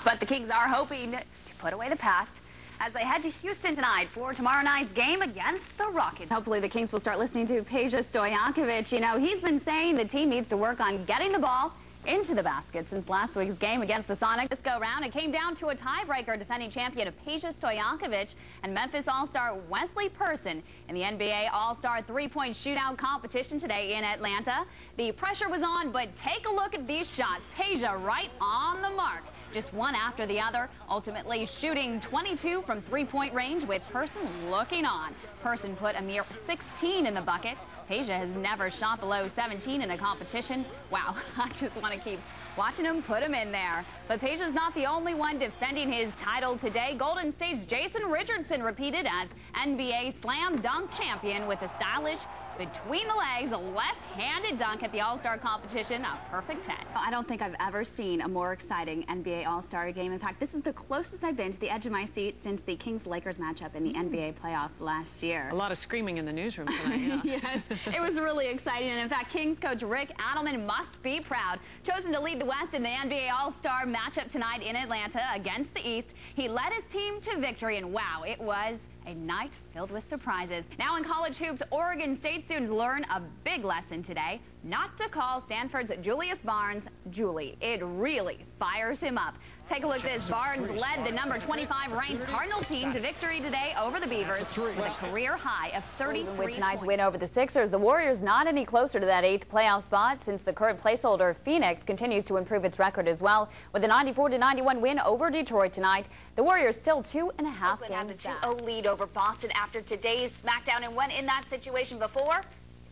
But the Kings are hoping to put away the past as they head to Houston tonight for tomorrow night's game against the Rockets. Hopefully the Kings will start listening to Peja Stojakovic. You know, he's been saying the team needs to work on getting the ball into the basket since last week's game against the Sonics. This go-round, it came down to a tiebreaker. Defending champion Peja Stojakovic and Memphis All-Star Wesley Person in the NBA All-Star three-point shootout competition today in Atlanta. The pressure was on, but take a look at these shots. Peja right on the mark, just one after the other, ultimately shooting 22 from three-point range with Person looking on. Person put a mere 16 in the bucket. Peja has never shot below 17 in a competition. Wow, I just want to keep watching him put him in there. But Peja's not the only one defending his title today. Golden State's Jason Richardson repeated as NBA slam dunk champion with a stylish between the legs, a left-handed dunk at the All-Star competition, a perfect 10. I don't think I've ever seen a more exciting NBA All-Star game. In fact, this is the closest I've been to the edge of my seat since the Kings-Lakers matchup in the NBA playoffs last year. A lot of screaming in the newsroom tonight. Yeah. Yes, it was really exciting. And in fact, Kings coach Rick Adelman must be proud. Chosen to lead the West in the NBA All-Star matchup tonight in Atlanta against the East, he led his team to victory, and wow, it was a night filled with surprises. Now in college hoops, Oregon State students learn a big lesson today, not to call Stanford's Julius Barnes Julie. It really fires him up. Take a look at this. Barnes led the number 25 ranked Cardinal team to victory today over the Beavers with a career high of 33 With tonight's win over the Sixers, the Warriors not any closer to that 8th playoff spot since the current placeholder Phoenix continues to improve its record as well. With a 94-91 win over Detroit tonight, the Warriors still 2.5 games has a 2-0 lead over Boston after today's smackdown, and when in that situation before,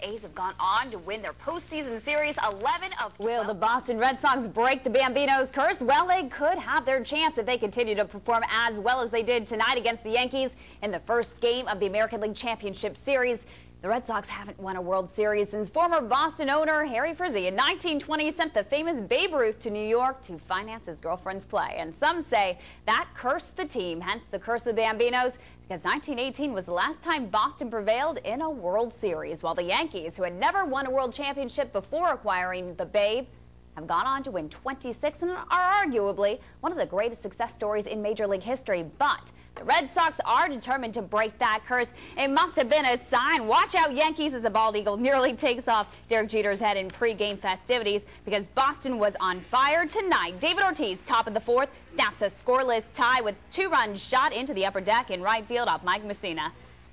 A's have gone on to win their postseason series 11 of 12. Will the Boston Red Sox break the Bambino's curse? Well, they could have their chance if they continue to perform as well as they did tonight against the Yankees in the first game of the American League Championship Series. The Red Sox haven't won a World Series since former Boston owner Harry Frizzy in 1920 sent the famous Babe Ruth to New York to finance his girlfriend's play. And some say that cursed the team, hence the curse of the Bambinos, because 1918 was the last time Boston prevailed in a World Series, while the Yankees, who had never won a World Championship before acquiring the Babe, have gone on to win 26 and are arguably one of the greatest success stories in Major League history. But the Red Sox are determined to break that curse. It must have been a sign. Watch out, Yankees, as the bald eagle nearly takes off Derek Jeter's head in pre-game festivities, because Boston was on fire tonight. David Ortiz, top of the 4th, snaps a scoreless tie with 2 runs shot into the upper deck in right field off Mike Mussina.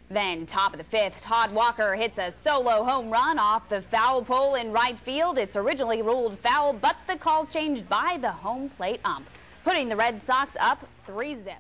Then, top of the 5th, Todd Walker hits a solo home run off the foul pole in right field. It's originally ruled foul, but the call's changed by the home plate ump, putting the Red Sox up 3-0.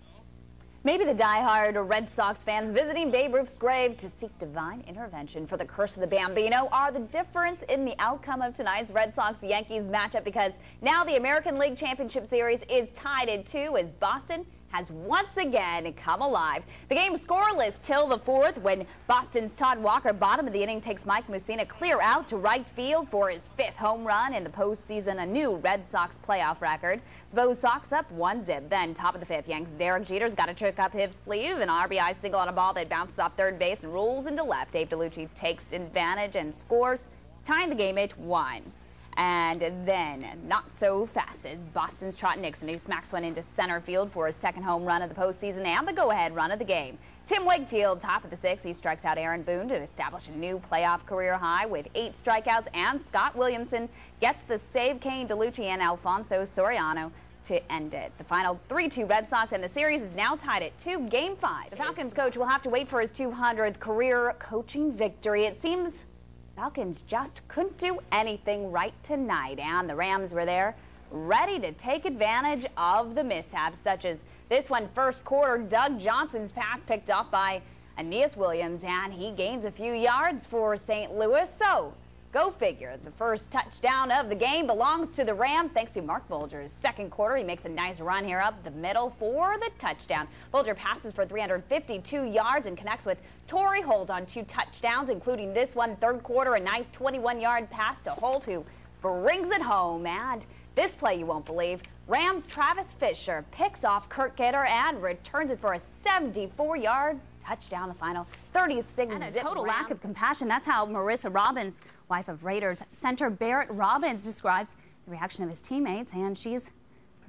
Maybe the die-hard Red Sox fans visiting Babe Ruth's grave to seek divine intervention for the curse of the Bambino are the difference in the outcome of tonight's Red Sox-Yankees matchup, because now the American League Championship Series is tied at 2 as Boston has once again come alive. The game scoreless till the 4th when Boston's Todd Walker, bottom of the inning, takes Mike Mussina clear out to right field for his 5th home run in the postseason, a new Red Sox playoff record. The Bo Sox up 1-0. Then top of the 5th, Yanks Derek Jeter's got a trick up his sleeve, an RBI single on a ball that bounces off third base and rolls into left. Dave DeLucci takes advantage and scores, tying the game at 1. And then, not so fast, as Boston's Trot Nixon. He smacks one into center field for his 2nd home run of the postseason and the go-ahead run of the game. Tim Wakefield, top of the 6th, he strikes out Aaron Boone to establish a new playoff career high with 8 strikeouts, and Scott Williamson gets the save. Kane DeLucci and Alfonso Soriano to end it. The final 3-2 Red Sox, and the series is now tied at 2, Game 5. The Falcons coach will have to wait for his 200th career coaching victory. It seems Falcons just couldn't do anything right tonight, and the Rams were there ready to take advantage of the mishaps, such as this one. First quarter, Doug Johnson's pass picked off by Aeneas Williams, and he gains a few yards for St. Louis. So go figure, the first touchdown of the game belongs to the Rams thanks to Mark Bulger's 2nd quarter. He makes a nice run here up the middle for the touchdown. Bulger passes for 352 yards and connects with Torrey Holt on 2 touchdowns, including this one. 3rd quarter, a nice 21-yard pass to Holt, who brings it home. And this play you won't believe, Rams' Travis Fisher picks off Kurt Kidder and returns it for a 74-yard touchdown. The final 36. And a total lack of compassion. That's how Marissa Robbins, wife of Raiders center Barrett Robbins, describes the reaction of his teammates, and she's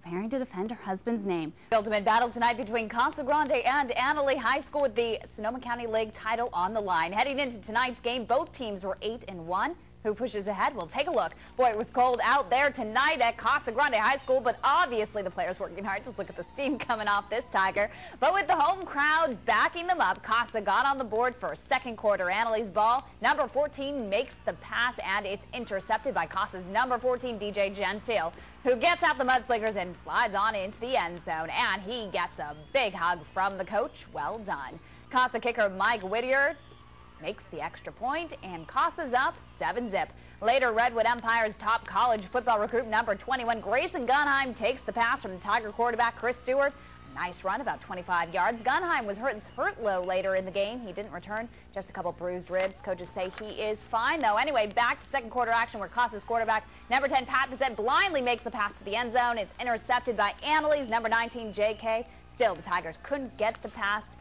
preparing to defend her husband's name. The ultimate battle tonight between Casa Grande and Annalee High School with the Sonoma County League title on the line. Heading into tonight's game, both teams were 8-1. Who pushes ahead? We'll take a look. Boy, it was cold out there tonight at Casa Grande High School, but obviously the players working hard. Just look at the steam coming off this Tiger. But with the home crowd backing them up, Casa got on the board for second quarter. Annalee's ball, number 14, makes the pass, and it's intercepted by Casa's number 14, DJ Gentile, who gets out the mudslingers and slides on into the end zone. And he gets a big hug from the coach. Well done. Casa kicker Mike Whittier makes the extra point, and Casa's up 7-zip. Later, Redwood Empire's top college football recruit, number 21, Grayson Gunheim, takes the pass from Tiger quarterback Chris Stewart. Nice run, about 25 yards. Gunheim was hurt low later in the game. He didn't return, just a couple bruised ribs. Coaches say he is fine, though. Anyway, back to second quarter action where Casa's quarterback, number 10, Pat Bissett, blindly makes the pass to the end zone. It's intercepted by Annalee's number 19, JK. Still, the Tigers couldn't get the past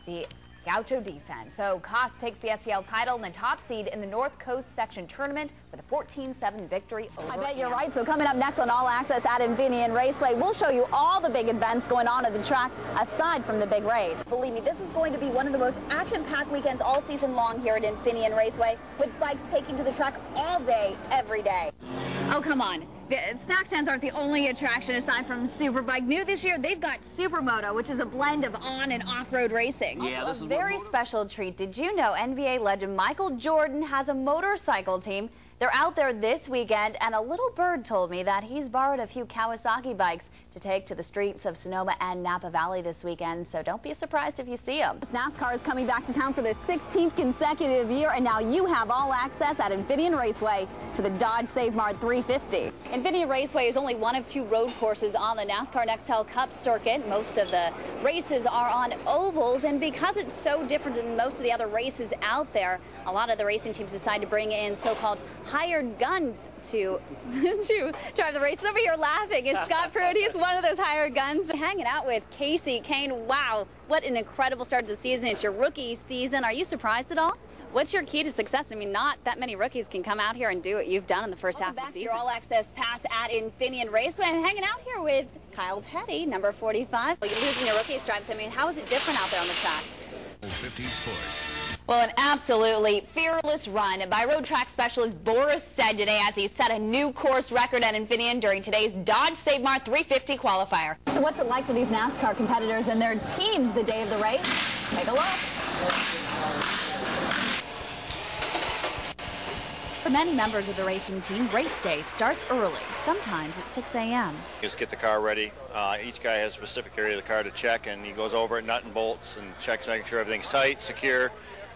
the Gaucho defense. So Casa takes the SEL title and the top seed in the North Coast Section Tournament with a 14-7 victory over I bet you're right. So coming up next on All Access at Infineon Raceway, we'll show you all the big events going on at the track aside from the big race. Believe me, this is going to be one of the most action-packed weekends all season long here at Infineon Raceway, with bikes taking to the track all day, every day. Oh, come on. The snack stands aren't the only attraction aside from Superbike. New this year, they've got Supermoto, which is a blend of on and off-road racing. Yeah, this is a very special treat. Did you know NBA legend Michael Jordan has a motorcycle team? They're out there this weekend, and a little bird told me that he's borrowed a few Kawasaki bikes to take to the streets of Sonoma and Napa Valley this weekend, so don't be surprised if you see them. NASCAR is coming back to town for the 16th consecutive year, and now you have all access at Infineon Raceway to the Dodge Save Mart 350. Infineon Raceway is only one of 2 road courses on the NASCAR Nextel Cup circuit. Most of the races are on ovals, and because it's so different than most of the other races out there, a lot of the racing teams decide to bring in so-called hired guns to drive the race. Over here laughing is Scott Pruitt. He's one of those hired guns. Hanging out with Casey Kane. Wow, what an incredible start to the season. It's your rookie season. Are you surprised at all? What's your key to success? I mean, not that many rookies can come out here and do what you've done in the first half of the season. Your all-access pass at Infineon Raceway. I'm hanging out here with Kyle Petty, number 45. Well, you're losing your rookie stripes. I mean, how is it different out there on the track? 50 Sports. Well, an absolutely fearless run by road track specialist Boris Stead today as he set a new course record at Infineon during today's Dodge Save Mart 350 qualifier. So what's it like for these NASCAR competitors and their teams the day of the race? Take a look. For many members of the racing team, race day starts early, sometimes at 6 a.m. Just get the car ready. Each guy has a specific area of the car to check, and he goes over it, nut and bolts, and checks, making sure everything's tight, secure,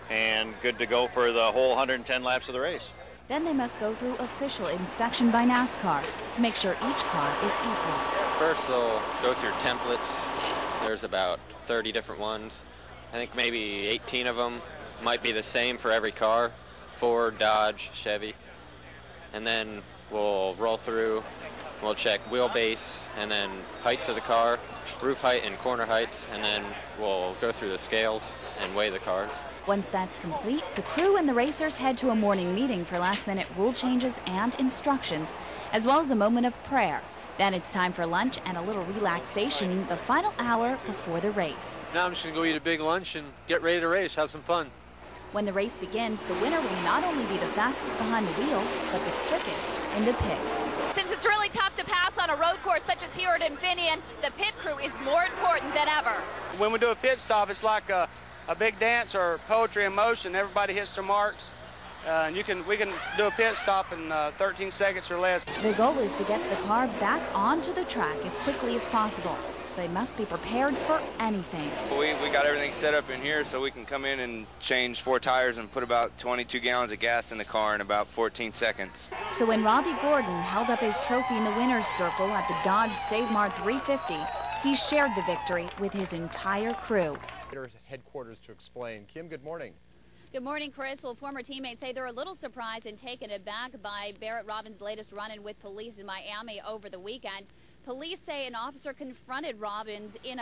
and good to go for the whole 110 laps of the race. Then they must go through official inspection by NASCAR to make sure each car is equal. First, they'll go through templates. There's about 30 different ones. I think maybe 18 of them might be the same for every car. Ford, Dodge, Chevy, and then we'll roll through, we'll check wheelbase, and then heights of the car, roof height and corner heights, and then we'll go through the scales and weigh the cars. Once that's complete, the crew and the racers head to a morning meeting for last-minute rule changes and instructions, as well as a moment of prayer. Then it's time for lunch and a little relaxation the final hour before the race. Now I'm just going to go eat a big lunch and get ready to race, have some fun. When the race begins, the winner will not only be the fastest behind the wheel, but the quickest in the pit. Since it's really tough to pass on a road course such as here at Infineon, the pit crew is more important than ever. When we do a pit stop, it's like a big dance or poetry in motion. Everybody hits their marks. And we can do a pit stop in 13 seconds or less. The goal is to get the car back onto the track as quickly as possible, so they must be prepared for anything. We got everything set up in here so we can come in and change 4 tires and put about 22 gallons of gas in the car in about 14 seconds. So when Robbie Gordon held up his trophy in the winner's circle at the Dodge Save Mart 350, he shared the victory with his entire crew. Headquarters to explain. Kim, good morning. Good morning, Chris. Well, former teammates say they're a little surprised and taken aback by Barrett Robbins' latest run-in with police in Miami over the weekend. Police say an officer confronted Robbins in a